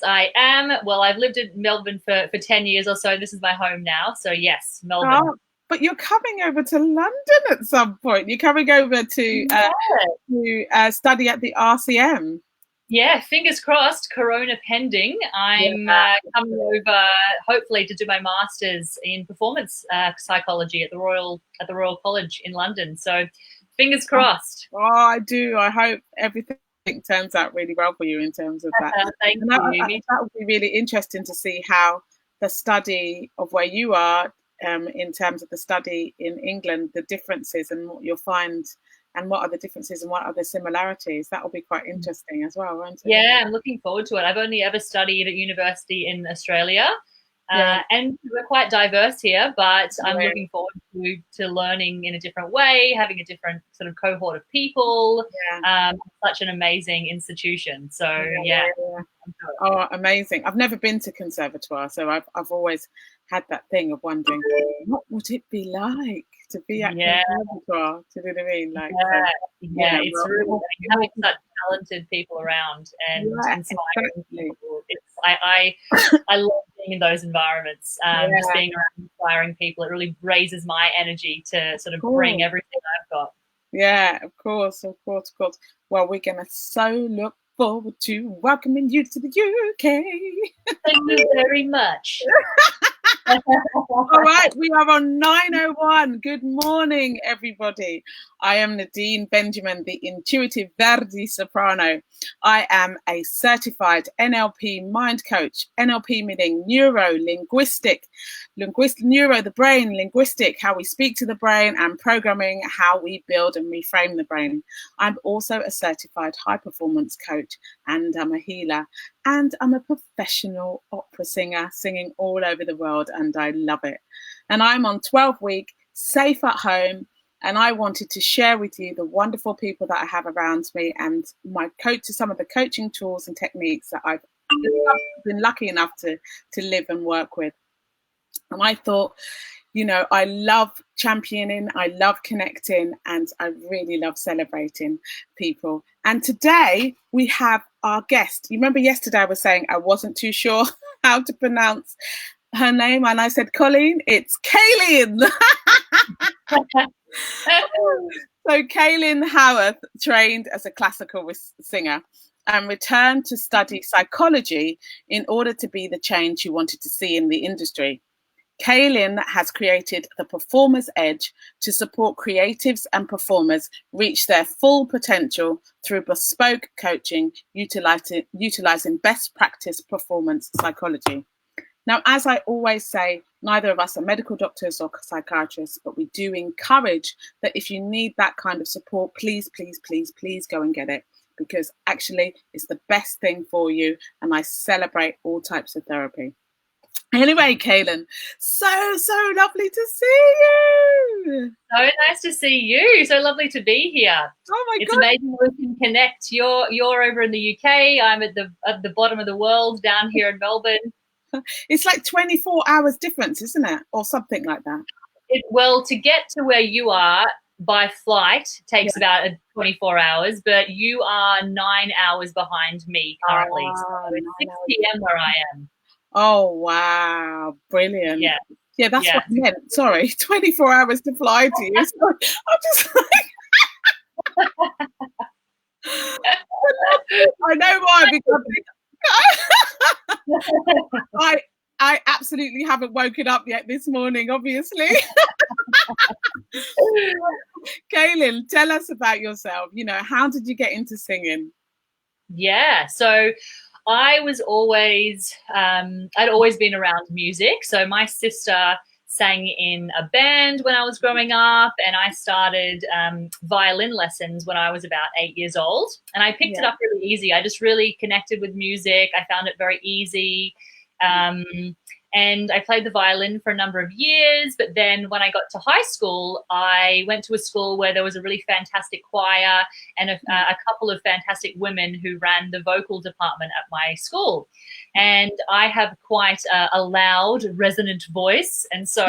I am. Well, I've lived in Melbourne for 10 years or so. This is my home now. So yes, Melbourne. Oh, but you're coming over to London at some point. You're coming over to study at the RCM. Yeah, fingers crossed, Corona pending. I'm coming over hopefully to do my master's in performance psychology at the Royal College in London. So fingers crossed. Oh, I do. I hope everything turns out really well for you in terms of that. Thank you. That would be really interesting to see how the study of where you are in terms of the study in England, the differences and what you'll find, and what are the differences and what are the similarities. That will be quite interesting as well, won't it? Yeah, I'm looking forward to it. I've only ever studied at university in Australia. And we're quite diverse here, but I'm looking forward to learning in a different way, having a different sort of cohort of people. Such an amazing institution. So Oh, amazing. I've never been to Conservatoire, so I've always had that thing of wondering what would it be like to be at Conservatoire. Do you know what I mean? Like, it's really having such talented people around and inspiring people. I love being in those environments. Just being around inspiring people, it really raises my energy to sort of bring everything I've got. Yeah, of course. Well, we're gonna so look forward to welcoming you to the UK. Thank you very much. All right, we are on 9:01. Good morning, everybody. I am Nadine Benjamin, the Intuitive Verdi Soprano. I am a certified NLP mind coach. NLP meaning neuro-linguistic. Neuro, the brain, linguistic, how we speak to the brain, and programming, how we build and reframe the brain. I'm also a certified high performance coach, and I'm a healer, and I'm a professional opera singer, singing all over the world, and I love it. And I'm on 12-week, safe at home, and I wanted to share with you the wonderful people that I have around me and some of the coaching tools and techniques that I've been lucky enough to live and work with. And I thought, I love championing, I love connecting, and I really love celebrating people. And today we have our guest. You remember yesterday I was saying I wasn't too sure how to pronounce her name, and I said, Colleen, it's Cailin. So Cailin Howarth trained as a classical singer and returned to study psychology in order to be the change she wanted to see in the industry. Cailin has created the Performer's Edge to support creatives and performers reach their full potential through bespoke coaching, utilising best practice performance psychology. Now, as I always say, neither of us are medical doctors or psychiatrists, but we do encourage that if you need that kind of support, please, please, please, please go and get it, because actually it's the best thing for you, and I celebrate all types of therapy. Anyway, Cailin, so lovely to see you. So nice to see you. So lovely to be here. Oh my God! It's amazing we can connect. You're over in the UK. I'm at the bottom of the world down here in Melbourne. It's like 24 hours difference, isn't it, or something like that? Well, to get to where you are by flight takes about 24 hours, but you are 9 hours behind me currently. So it's 6 p.m. where I am. Oh, wow. Brilliant. Yeah, that's what I meant. Sorry, 24 hours to fly to you. Sorry. I'm just like... I know why, because I absolutely haven't woken up yet this morning, obviously. Cailin, tell us about yourself. How did you get into singing? Yeah, so I was always, I'd always been around music. So my sister sang in a band when I was growing up, and I started violin lessons when I was about 8 years old. And I picked it up really easy. I just really connected with music. I found it very easy. And I played the violin for a number of years. But then when I got to high school, I went to a school where there was a really fantastic choir and a couple of fantastic women who ran the vocal department at my school. And I have quite a loud, resonant voice. And so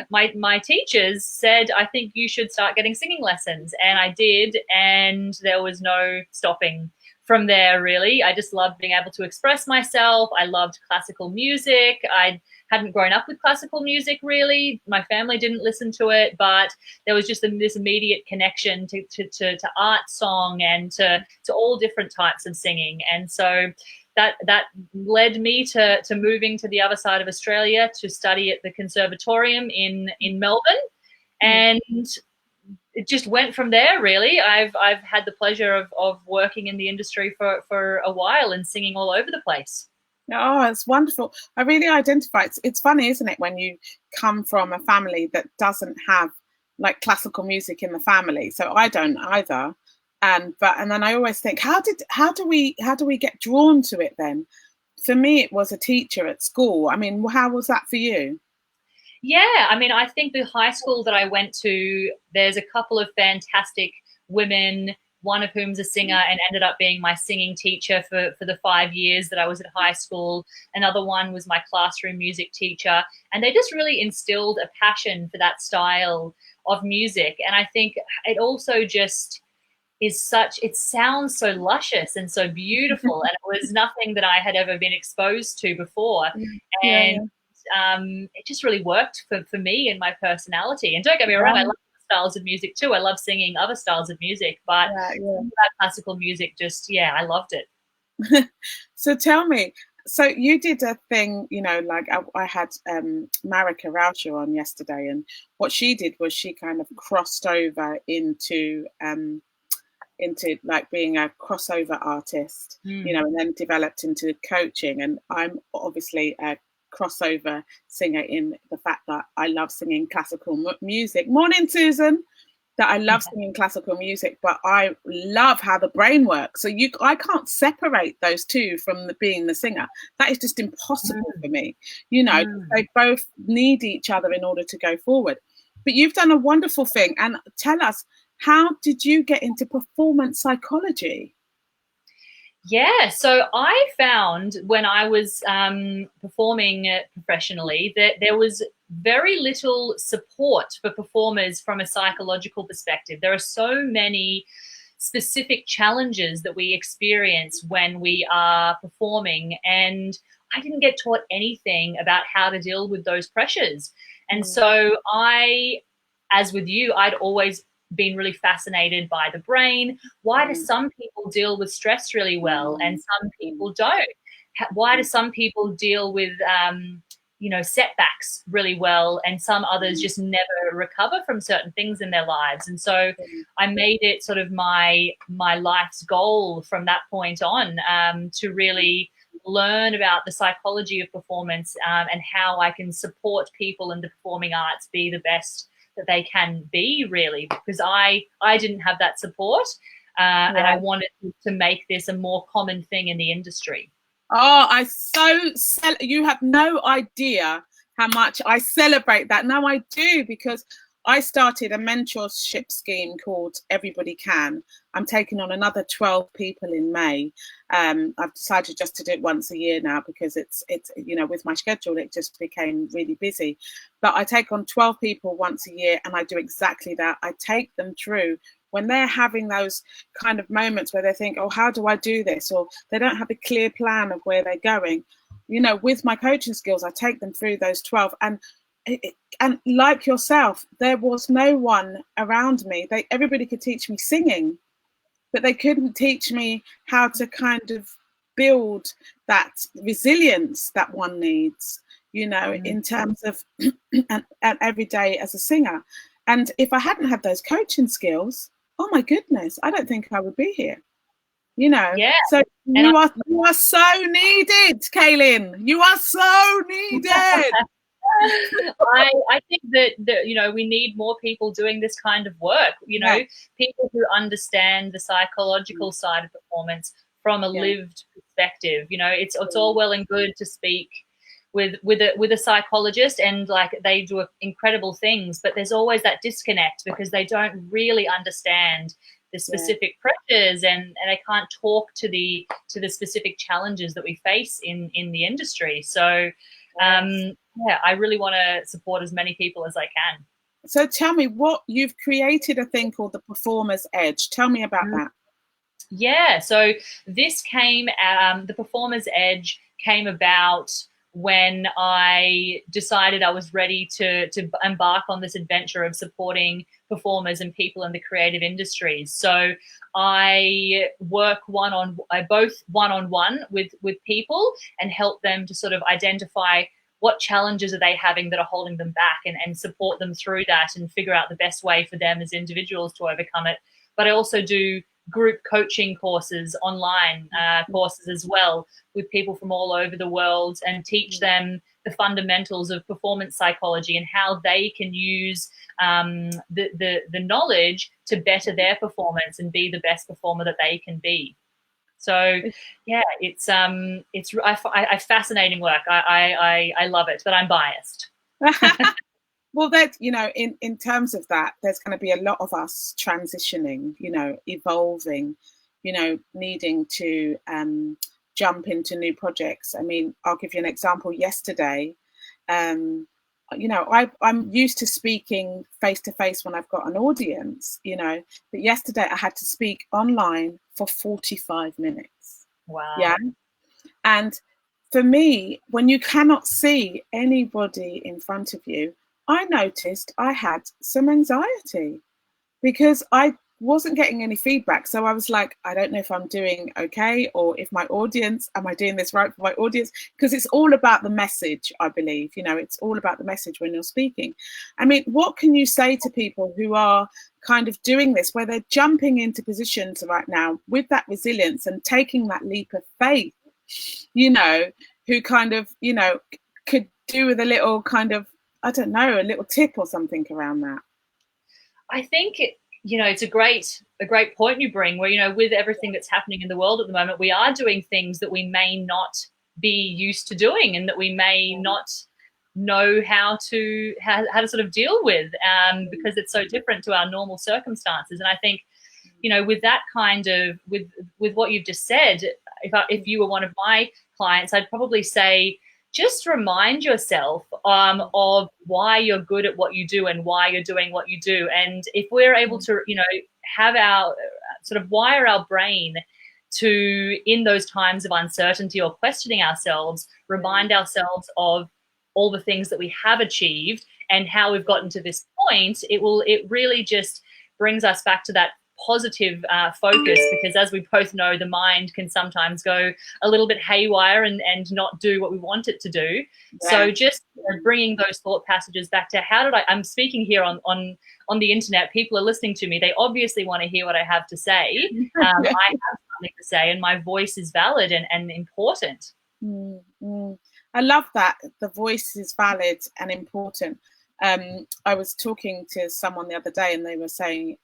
my teachers said, I think you should start getting singing lessons. And I did. And there was no stopping from there, really. I just loved being able to express myself. I loved classical music. I hadn't grown up with classical music, really. My family didn't listen to it, but there was just this immediate connection to art song and to all different types of singing. And so that led me to moving to the other side of Australia to study at the Conservatorium in Melbourne. And it just went from there, really. I've had the pleasure of working in the industry for a while and singing all over the place. Oh, it's wonderful. I really identify. It's funny, isn't it, when you come from a family that doesn't have like classical music in the family. So I don't either. And then I always think, how do we get drawn to it then? For me, it was a teacher at school. I mean, how was that for you? Yeah, I mean, I think the high school that I went to, there's a couple of fantastic women, one of whom's a singer and ended up being my singing teacher for the 5 years that I was at high school. Another one was my classroom music teacher. And they just really instilled a passion for that style of music. And I think it also just it sounds so luscious and so beautiful. And it was nothing that I had ever been exposed to before. And it just really worked for me and my personality. And don't get me wrong, I love styles of music too. I love singing other styles of music, but that classical music just, I loved it. So tell me, so you did a thing, like I had Marika Rauscher on yesterday, and what she did was she kind of crossed over into like being a crossover artist, and then developed into coaching. And I'm obviously a crossover singer in the fact that I love singing classical music. Morning, Susan. That I love singing classical music, but I love how the brain works. So I can't separate those two from being the singer. That is just impossible for me. They both need each other in order to go forward. But you've done a wonderful thing. And tell us, how did you get into performance psychology? Yeah, so I found when I was performing professionally that there was very little support for performers from a psychological perspective. There are so many specific challenges that we experience when we are performing, and I didn't get taught anything about how to deal with those pressures. And so as with you, I'd always been really fascinated by the brain. Why do some people deal with stress really well and some people don't? Why do some people deal with setbacks really well and some others just never recover from certain things in their lives? And so I made it sort of my life's goal from that point on to really learn about the psychology of performance and how I can support people in the performing arts be the best that they can be, really, because I didn't have that support and I wanted to make this a more common thing in the industry. Oh, you have no idea how much I celebrate that. No, I do, because I started a mentorship scheme called Everybody Can. I'm taking on another 12 people in May. I've decided just to do it once a year now because it's with my schedule, it just became really busy. But I take on 12 people once a year and I do exactly that. I take them through when they're having those kind of moments where they think, oh, how do I do this? Or they don't have a clear plan of where they're going. With my coaching skills, I take them through those 12. And like yourself, there was no one around me. Everybody could teach me singing, but they couldn't teach me how to kind of build that resilience that one needs, in terms of and every day as a singer. And if I hadn't had those coaching skills, oh my goodness, I don't think I would be here. Yeah. So you are so needed, Cailin. You are so needed. I think that we need more people doing this kind of work, people who understand the psychological side of performance from a lived perspective. It's all well and good to speak with a psychologist and like they do incredible things, but there's always that disconnect because they don't really understand the specific pressures and they can't talk to the specific challenges that we face in the industry. So I really want to support as many people as I can. So tell me, you've created a thing called the Performer's Edge. Tell me about that. Yeah, so this came, the Performer's Edge came about when I decided I was ready to embark on this adventure of supporting performers and people in the creative industries. So I work both one-on-one with people and help them to sort of identify what challenges are they having that are holding them back, and support them through that and figure out the best way for them as individuals to overcome it. But I also do group coaching courses, online courses as well, with people from all over the world, and teach them the fundamentals of performance psychology and how they can use the knowledge to better their performance and be the best performer that they can be. So yeah, it's fascinating work. I love it, but I'm biased. Well, that, you know, in terms of that, there's going to be a lot of us transitioning, you know, evolving, you know, needing to jump into new projects. I mean, I'll give you an example. Yesterday, you know, I'm used to speaking face to face when I've got an audience, you know, but yesterday I had to speak online for 45 minutes. Wow. Yeah. And for me, when you cannot see anybody in front of you, I noticed I had some anxiety because I wasn't getting any feedback. So I was like, I don't know if I'm doing okay, or if my audience, am I doing this right for my audience? Because it's all about the message, I believe. You know, it's all about the message when you're speaking. I mean, what can you say to people who are kind of doing this, where they're jumping into positions right now with that resilience and taking that leap of faith, you know, who kind of, you know, could do with a little kind of, I don't know, a little tip or something around that? I think you know, it's a great point you bring, where, you know, with everything that's happening in the world at the moment, we are doing things that we may not be used to doing, and that we may not know how to sort of deal with, because it's so different to our normal circumstances. And I think, you know, with that kind of, with what you've just said, if you were one of my clients, I'd probably say, just remind yourself of why you're good at what you do and why you're doing what you do. And if we're able to, you know, have our sort of wire our brain to, in those times of uncertainty or questioning ourselves, remind ourselves of all the things that we have achieved and how we've gotten to this point, it really just brings us back to that positive focus, because as we both know, the mind can sometimes go a little bit haywire and not do what we want it to do. Yeah. So just bringing those thought passages back to, I'm speaking here on the internet, people are listening to me, they obviously want to hear what I have to say. I have something to say, and my voice is valid and important. I love that, the voice is valid and important. I was talking to someone the other day and they were saying,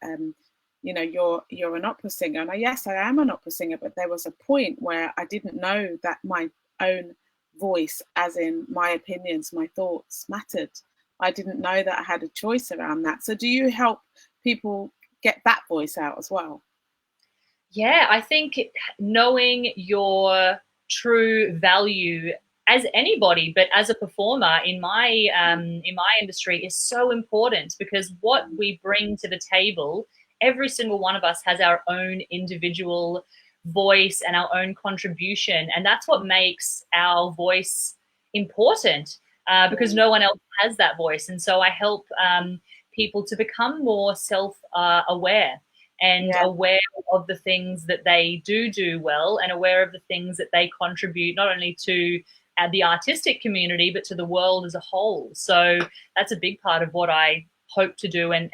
you know, you're an opera singer. And yes, I am an opera singer, but there was a point where I didn't know that my own voice, as in my opinions, my thoughts, mattered. I didn't know that I had a choice around that. So do you help people get that voice out as well? Yeah, I think knowing your true value as anybody, but as a performer in my industry, is so important, because what we bring to the table, every single one of us has our own individual voice and our own contribution. And that's what makes our voice important, because no one else has that voice. And so I help people to become more self-aware and aware of the things that they do well, and aware of the things that they contribute, not only to the artistic community, but to the world as a whole. So that's a big part of what I hope to do and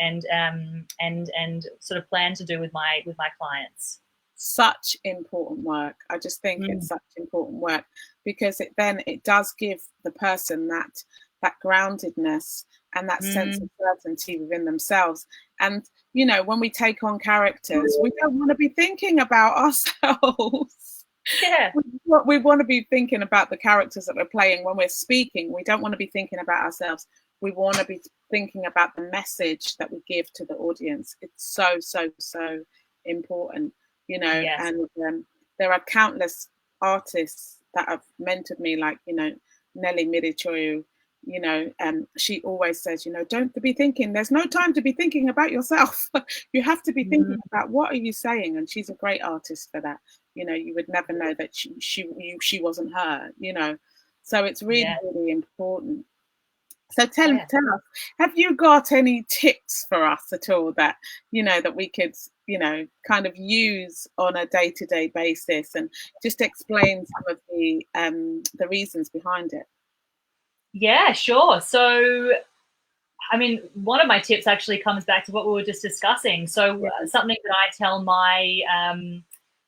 sort of plan to do with my clients. Such important work. I just think it's such important work, because it does give the person that groundedness and that sense of certainty within themselves. And you know, when we take on characters, we don't want to be thinking about ourselves. Yeah, we want to be thinking about the characters that we're playing. When we're speaking, we don't want to be thinking about ourselves. We want to be thinking about the message that we give to the audience. It's so important, you know. Yes. And there are countless artists that have mentored me, like, you know, Nelly Mirichoyu, she always says, don't be thinking, there's no time to be thinking about yourself. You have to be thinking about what are you saying. And she's a great artist for that. You would never know that she wasn't her, so it's really, really important. So tell us, have you got any tips for us at all that, that we could, kind of use on a day-to-day basis, and just explain some of the reasons behind it? Yeah, sure. So, I mean, one of my tips actually comes back to what we were just discussing. So something that I tell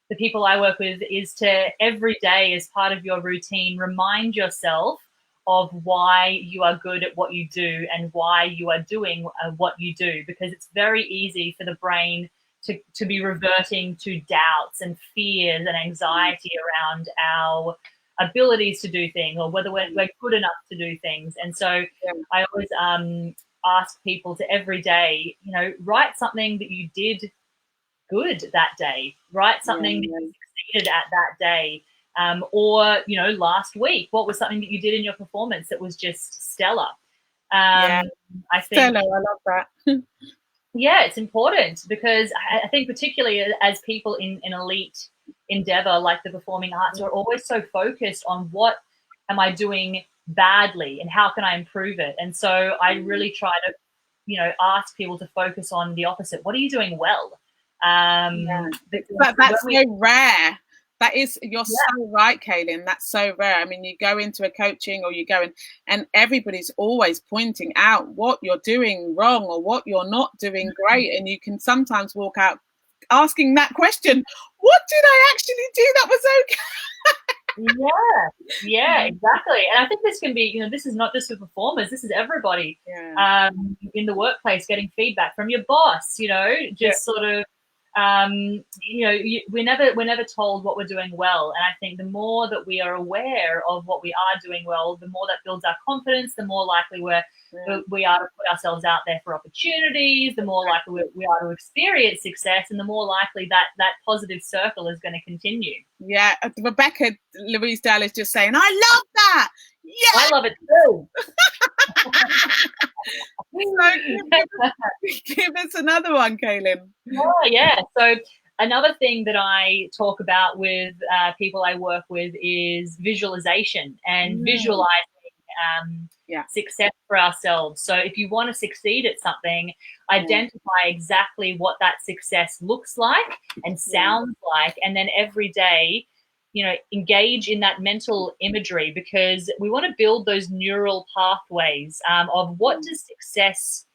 the people I work with is to every day, as part of your routine, remind yourself of why you are good at what you do and why you are doing what you do, because it's very easy for the brain to be reverting to doubts and fears and anxiety around our abilities to do things, or whether we're good enough to do things. And so I always ask people to every day, write something that you did good that day, write something that you succeeded at that day. Or, last week, what was something that you did in your performance that was just stellar? I think stellar, I love that. Yeah, it's important, because I think particularly as people in elite endeavor like the performing arts are always so focused on what am I doing badly and how can I improve it. And so I really try to, ask people to focus on the opposite. What are you doing well? But that's so rare. That is, you're so right, Cailin. That's so rare. I mean, you go into a coaching, or you go in, and everybody's always pointing out what you're doing wrong or what you're not doing great. And you can sometimes walk out asking that question, what did I actually do that was okay? Yeah, exactly. And I think this can be, this is not just for performers, this is everybody in the workplace, getting feedback from your boss, sort of, we're never told what we're doing well. And I think the more that we are aware of what we are doing well, the more that builds our confidence, the more likely we are to put ourselves out there for opportunities, the more likely we are to experience success, and the more likely that positive circle is going to continue. Yeah, Rebecca Louise Dale is just saying, I love that. Yeah, I love it too. So give us another one, Cailin. Yeah. So another thing that I talk about with people I work with is visualization and visualizing success for ourselves. So if you want to succeed at something, identify exactly what that success looks like and sounds like, and then every day, engage in that mental imagery, because we want to build those neural pathways of what does success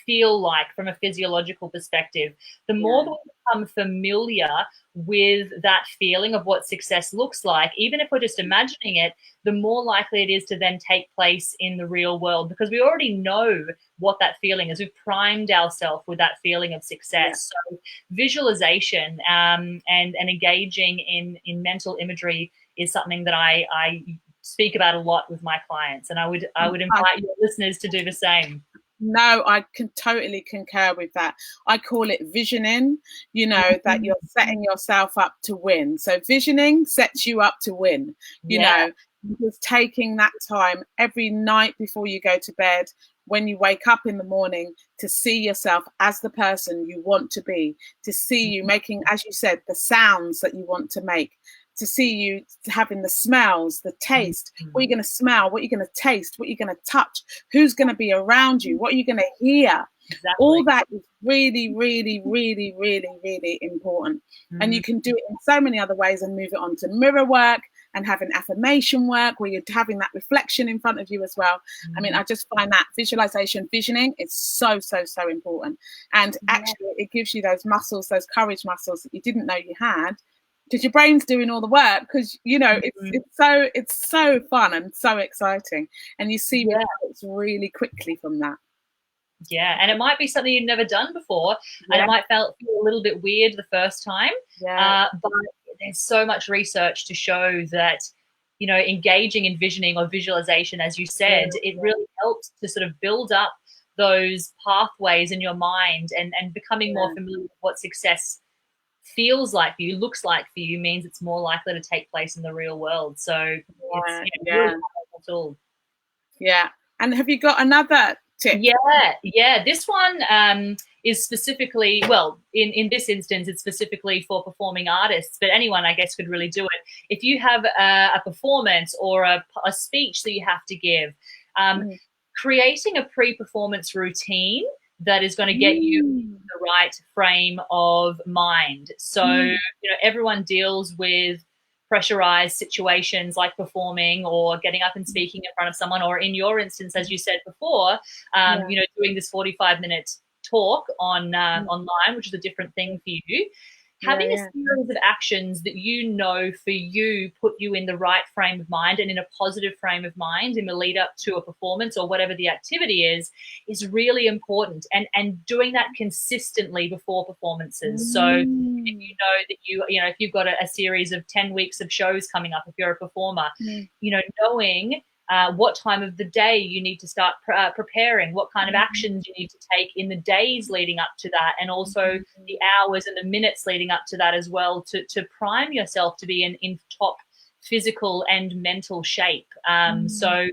feel like from a physiological perspective. The more that we become familiar with that feeling of what success looks like, even if we're just imagining it, the more likely it is to then take place in the real world, because we already know what that feeling is. We've primed ourselves with that feeling of success. So visualization and engaging in mental imagery is something that I speak about a lot with my clients, and I would invite your listeners to do the same. No, I can totally concur with that. I call it visioning, that you're setting yourself up to win. So visioning sets you up to win, you know, just taking that time every night before you go to bed, when you wake up in the morning, to see yourself as the person you want to be, to see you making, as you said, the sounds that you want to make, to see you having the smells, the taste, what you're going to smell, what you're going to taste, what you're going to touch, who's going to be around you, what you're going to hear. Exactly. All that is really, really, really, really, really important. And you can do it in so many other ways, and move it on to mirror work and having affirmation work where you're having that reflection in front of you as well. I mean, I just find that visualization, visioning is so, so, so important. And actually it gives you those muscles, those courage muscles that you didn't know you had, because your brain's doing all the work, because it's so fun and so exciting, and you see results really quickly from that. And it might be something you've never done before, and it might feel a little bit weird the first time, but there's so much research to show that engaging in visioning or visualization, as you said, it really helps to sort of build up those pathways in your mind, and becoming more familiar with what success feels like for you, looks like for you, means it's more likely to take place in the real world. So it's really a powerful tool. Yeah. And have you got another tip? Yeah. This one is specifically, well, in this instance, it's specifically for performing artists, but anyone, I guess, could really do it. If you have a performance or a speech that you have to give, creating a pre-performance routine that is going to get you in the right frame of mind. So, everyone deals with pressurized situations like performing or getting up and speaking in front of someone, or in your instance, as you said before, doing this 45-minute talk online, which is a different thing for you. Having a series of actions that for you put you in the right frame of mind and in a positive frame of mind in the lead up to a performance or whatever the activity is really important. And doing that consistently before performances. So if you know that if you've got a series of 10 weeks of shows coming up, if you're a performer, knowing what time of the day you need to start preparing, what kind of actions you need to take in the days leading up to that, and also the hours and the minutes leading up to that as well, to prime yourself to be in top physical and mental shape. So,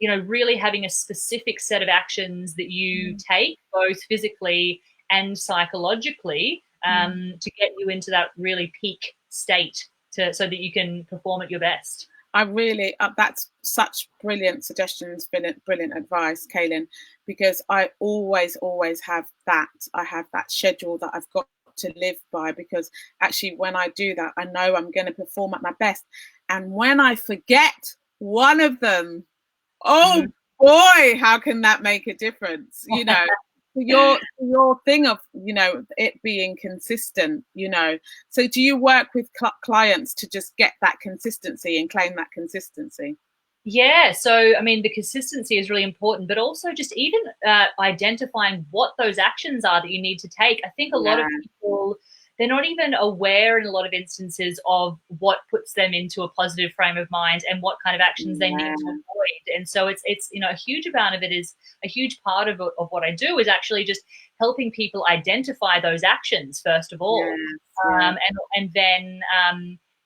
really having a specific set of actions that you take, both physically and psychologically, to get you into that really peak state so that you can perform at your best. I really, that's such brilliant suggestions, brilliant advice, Cailin, because I always have that. I have that schedule that I've got to live by, because actually when I do that, I know I'm going to perform at my best. And when I forget one of them, oh boy, how can that make a difference? Your thing of it being consistent. So do you work with clients to just get that consistency and claim that consistency? Yeah, so I mean, the consistency is really important, but also just even identifying what those actions are that you need to take. I think a lot of people, they're not even aware in a lot of instances of what puts them into a positive frame of mind and what kind of actions they need to avoid. And so it's a huge amount of it is a huge part of what I do is actually just helping people identify those actions first of all, and then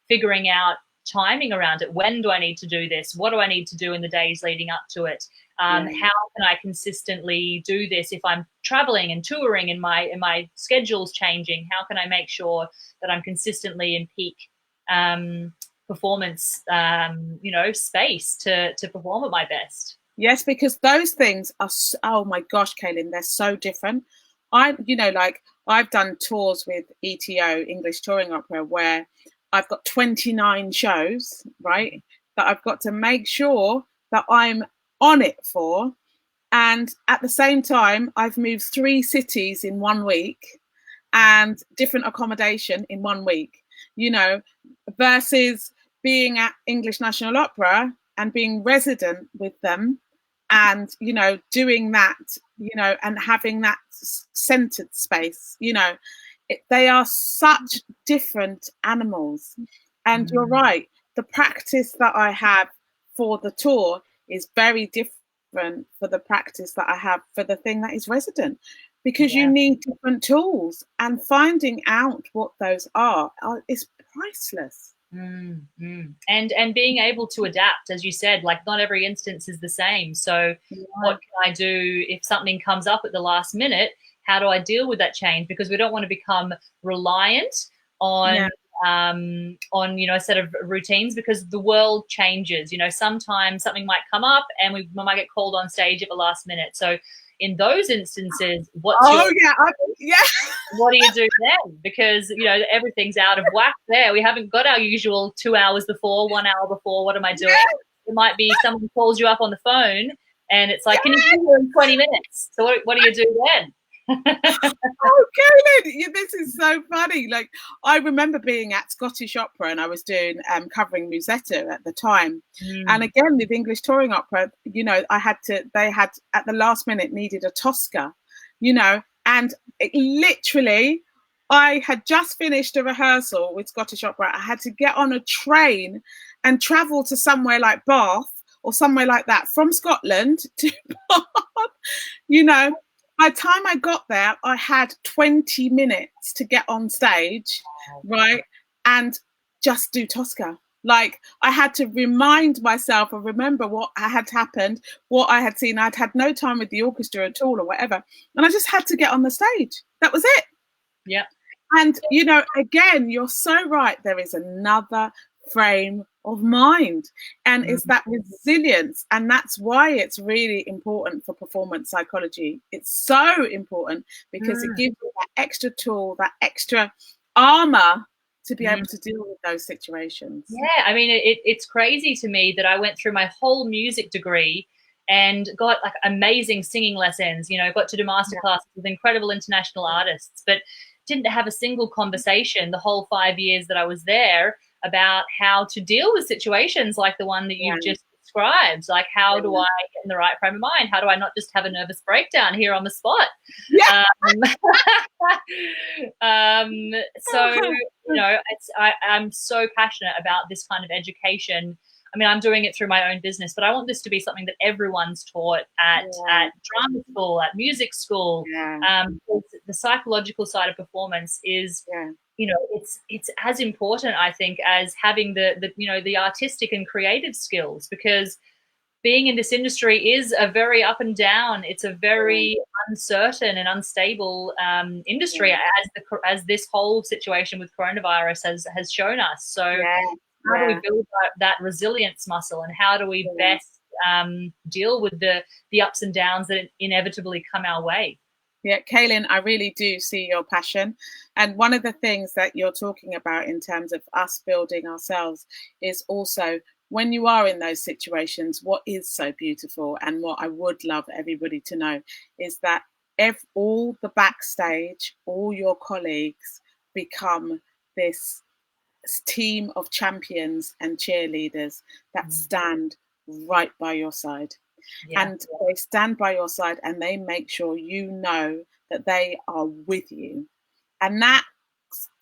figuring out timing around it. When do I need to do this? What do I need to do in the days leading up to it? How can I consistently do this if I'm traveling and touring and my schedule's changing? How can I make sure that I'm consistently in peak performance, space to perform at my best? Yes, because those things are, oh my gosh, Cailin, they're so different. I've done tours with ETO, English Touring Opera, where I've got 29 shows, right, that I've got to make sure that I'm on it for. And at the same time, I've moved 3 cities in 1 week and different accommodation in 1 week, versus being at English National Opera and being resident with them and, doing that, and having that centered space, they are such different animals. And you're right, the practice that I have for the tour is very different for the practice that I have for the thing that is resident, because you need different tools, and finding out what those are is priceless. And being able to adapt, as you said, like not every instance is the same. So what can I do if something comes up at the last minute? How do I deal with that change? Because we don't want to become reliant on a set of routines, because the world changes. Sometimes something might come up and we might get called on stage at the last minute. So in those instances, what do you do then? Because everything's out of whack there. We haven't got our usual 2 hours before, 1 hour before. What am I doing? It might be someone calls you up on the phone and it's like, can you be here in 20 minutes? So what do you do then? Oh, Cailin, this is so funny. Like, I remember being at Scottish Opera and I was doing covering Musetta at the time. And again, with English Touring Opera, they had at the last minute needed a Tosca, and literally I had just finished a rehearsal with Scottish Opera. I had to get on a train and travel to somewhere like Bath or somewhere like that from Scotland to Bath, By the time I got there, I had 20 minutes to get on stage, right, and just do Tosca. Like, I had to remind myself or remember what had happened, what I had seen. I'd had no time with the orchestra at all or whatever. And I just had to get on the stage. That was it. Yeah. And, you know, again, you're so right. There is another frame of mind, and it's that resilience. And that's why it's really important for performance psychology. It's so important because it gives you that extra tool, that extra armor to be able to deal with those situations. Yeah, I mean, it's crazy to me that I went through my whole music degree and got like amazing singing lessons, you know, got to do masterclasses with incredible international artists, but didn't have a single conversation the whole 5 years that I was there about how to deal with situations like the one that you've just described. Like, how do I get in the right frame of mind? How do I not just have a nervous breakdown here on the spot? Yeah. So, you know, I'm so passionate about this kind of education. I mean, I'm doing it through my own business, but I want this to be something that everyone's taught at drama school, at music school. The psychological side of performance is, you know, it's as important, I think, as having the you know, the artistic and creative skills, because being in this industry is a very up and down. It's a very uncertain and unstable industry, as this whole situation with coronavirus has shown us. So how do we build that resilience muscle, and how do we best deal with the ups and downs that inevitably come our way? Yeah, Cailin, I really do see your passion. And one of the things that you're talking about in terms of us building ourselves is also, when you are in those situations, what is so beautiful, and what I would love everybody to know, is that if all the backstage, all your colleagues become this team of champions and cheerleaders that stand right by your side. And they stand by your side, and they make sure you know that they are with you. And that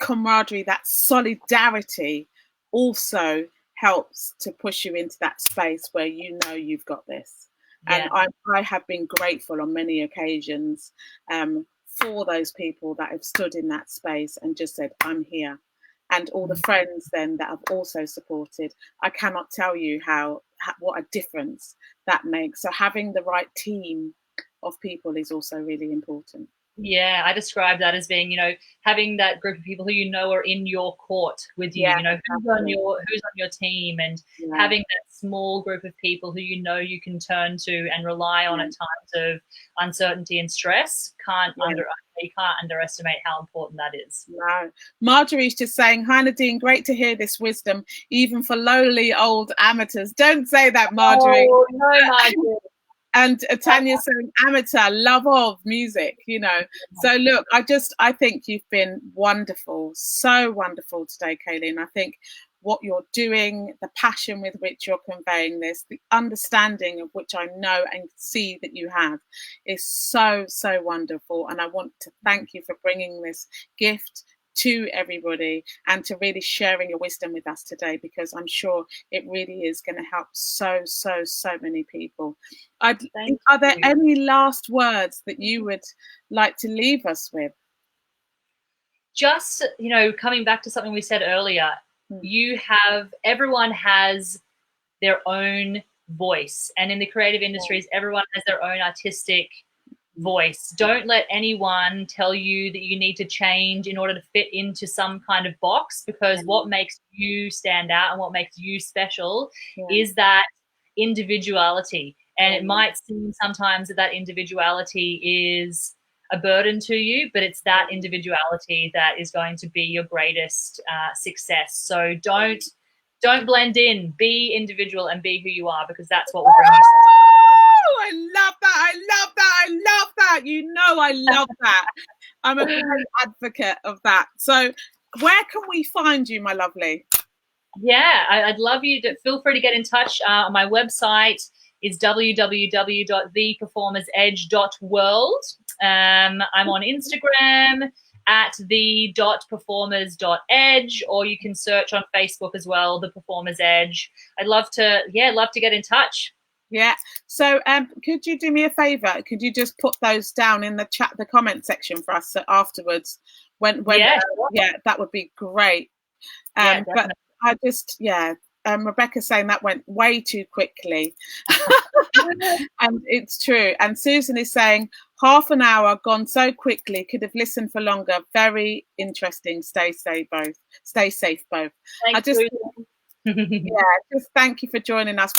camaraderie, that solidarity also helps to push you into that space where you know you've got this. And I have been grateful on many occasions for those people that have stood in that space and just said, I'm here. And all the friends then that have also supported. I cannot tell you what a difference that makes. So having the right team of people is also really important. Yeah, I describe that as being, you know, having that group of people who you know are in your court with you, you know, who's on your team, and having that small group of people who you know you can turn to and rely on at times of uncertainty and stress. You can't underestimate how important that is. No. Marjorie's just saying, hi Nadine, great to hear this wisdom, even for lowly old amateurs. Don't say that, Marjorie. Oh, no, Marjorie. And Tanya's saying amateur, love of music, you know. So look, I think you've been wonderful, so wonderful today, Cailin. I think what you're doing, the passion with which you're conveying this, the understanding of which I know and see that you have, is so, so wonderful. And I want to thank you for bringing this gift to everybody and to really sharing your wisdom with us today, because I'm sure it really is going to help so many people. Are there any last words that you would like to leave us with? Just, you know, coming back to something we said earlier, everyone has their own voice, and in the creative industries, everyone has their own artistic voice. Don't let anyone tell you that you need to change in order to fit into some kind of box, because what makes you stand out and what makes you special is that individuality. And it might seem sometimes that individuality is a burden to you, but it's that individuality that is going to be your greatest success. So don't blend in, be individual and be who you are, because that's what will bring you success. I love that. I love that. I love that. You know, I love that. I'm a great advocate of that. So where can we find you, my lovely? Yeah, I'd love you to feel free to get in touch. My website is www.theperformersedge.world. I'm on Instagram at the.performers.edge, or you can search on Facebook as well, The Performer's Edge. I'd love to get in touch. Yeah. So could you do me a favor? Could you just put those down in the chat, the comment section for us afterwards? That would be great. But I just, Rebecca's saying that went way too quickly. And it's true. And Susan is saying, half an hour gone so quickly, could have listened for longer. Very interesting. Stay safe both. Stay safe both. Thanks, just thank you for joining us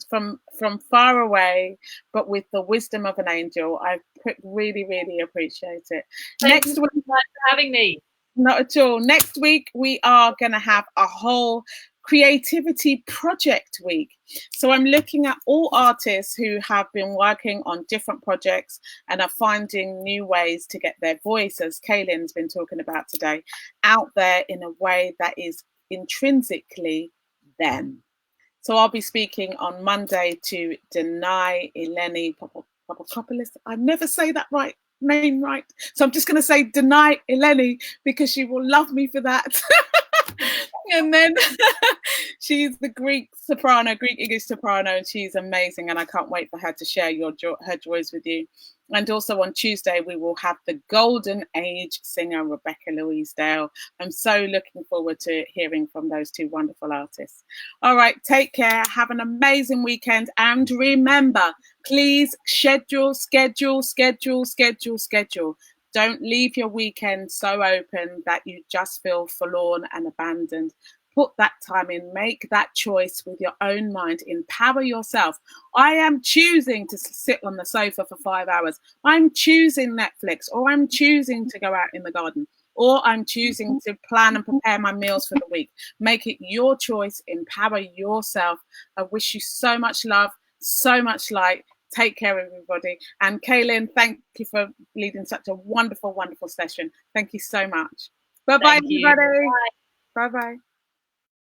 from far away, but with the wisdom of an angel. I really, really appreciate it. Thank you so much for having me. Not at all. Next week, we are going to have a whole creativity project week. So I'm looking at all artists who have been working on different projects and are finding new ways to get their voice, as Cailin's been talking about today, out there in a way that is intrinsically them. So I'll be speaking on Monday to Denai Eleni Papakopoulos. I never say that name right. So I'm just going to say Denai Eleni because she will love me for that. And then she's the Greek English soprano, and she's amazing. And I can't wait for her to share her joys with you. And also on Tuesday, we will have the golden age singer, Rebecca Louise Dale. I'm so looking forward to hearing from those two wonderful artists. All right, take care. Have an amazing weekend. And remember, please schedule. Don't leave your weekend so open that you just feel forlorn and abandoned. Put that time in, make that choice with your own mind, empower yourself. I am choosing to sit on the sofa for 5 hours. I'm choosing Netflix, or I'm choosing to go out in the garden, or I'm choosing to plan and prepare my meals for the week. Make it your choice, empower yourself. I wish you so much love, so much light. Take care, everybody. And Cailin, thank you for leading such a wonderful, wonderful session. Thank you so much. Bye-bye, everybody. Bye-bye.